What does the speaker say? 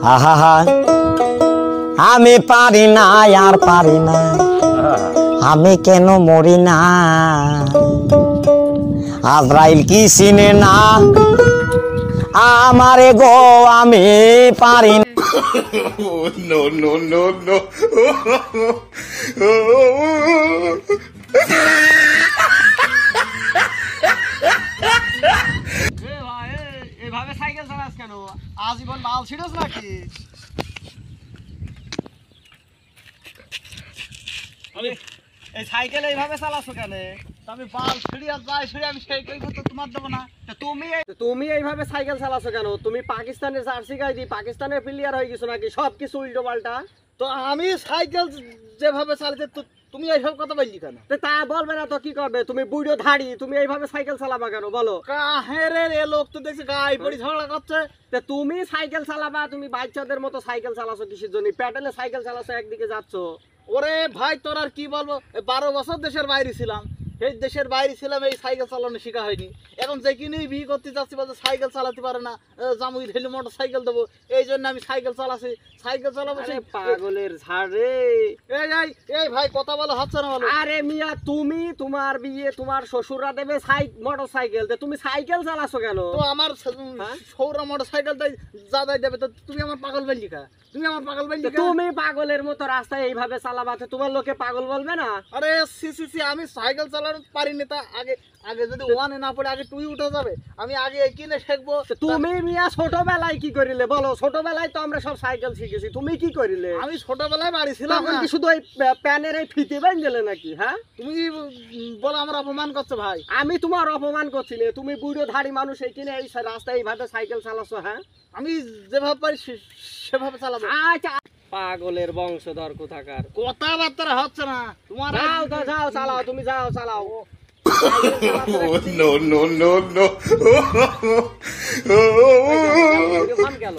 আহা আমি পারি না আর পারি না, আমি কেন মরি না, আজরাইল কি চিনে না আমারে গো, আমি পারি না। No, no, no, no. এভাবে সাইকেল চালাস কেন? আজীবন বাল ছিড়ছ নাকি? এই সাইকেল এইভাবে চালাছো কেন? আমি বাল ছিড়িয়া যাই ছিড়ে আমি সেই কই তো তোমার দেব না। তুমি এইভাবে সাইকেল চালাছো কেন? তুমি পাকিস্তানের জার্সি গায়ে দি পাকিস্তানের প্লেয়ার হয়ে গেছো নাকি? সব কিছু উল্টো পাল্টা। তো আমি সাইকেল যেভাবে চালাতে তুমি এইসব কথা বললি কেন? তা বলবে না তো কি করবে? তুমি বুড়ো ধাড়ি, তুমি এইভাবে সাইকেল চালাবা কেন বলো? কাহেরে এ লোক তো দেখছি গায়ে পড়ি ঝগড়া করছে। তুমি সাইকেল চালাবা, তুমি বাচ্চাদের মতো সাইকেল চালাছো কিসের জন্য? প্যাডেলে সাইকেল চালাছো, একদিকে যাচ্ছ। ওরে ভাই তোর আর কি বলবো, 12 বছর দেশের বাইরে ছিলাম, এই দেশের বাইরে ছিলাম, এই সাইকেল চালানো শেখা হয়নি। এখন যে কিনেই বিয়ে করতে যাচ্ছি বলছে সাইকেল চালাতে পারে না, জামুই ঢেলে মোটর সাইকেল দেবো, এই জন্য আমি সাইকেল চালাচ্ছি। সাইকেল চালাবো সেই পাগলের ঝাড়ে। এই ভাই কথা বলা হচ্ছে না বলো। আরে মিয়া তুমি, তোমার বিয়ে তোমার শ্বশুররা দেবে মোটর সাইকেল, তুমি সাইকেল চালাছো কেন? তো আমার সৌরা মোটর সাইকেল যাদাই দেবে, তো তুমি আমার পাগল বললি কা? তুমি আমার পাগল বললি? তুমি পাগলের মতো রাস্তায় এইভাবে চালাবাতে তোমার লোকে পাগল বলবে না? আরে সি আমি সাইকেল চালানো পারিনি, তা আগে যদি ওয়ানে না পড়ে আগে তুই উঠে যাবে, আমি আগে কিনে শিখবো। তুমি মিয়া ছোটবেলায় কি করিলে বলো? ছোটবেলায় তো আমরা সব সাইকেল শিখেছি, তুমি কি করিলে? আমি ছোটবেলায় বাড়ি ছিলাম, কি শুধু ওই প্যানের এই ফিতে বাঁধলে নাকি? হ্যাঁ তুমি বলো আমার অপমান করছো ভাই। আমি তোমার অপমান করছি না, তুমি বুড়ো ধাড়ি মানুষ এই কিনে এই রাস্তায় এইভাবে সাইকেল চালাচ্ছো। হ্যাঁ আমি যেভাবে পারি সেভাবে চালাবো। আচ্ছা পাগলের বংশধর কোথাকার, কথাবার্তা হচ্ছে না তোমার। যাও চালাও, তুমি যাও চালাও। No, no, no, no. গেল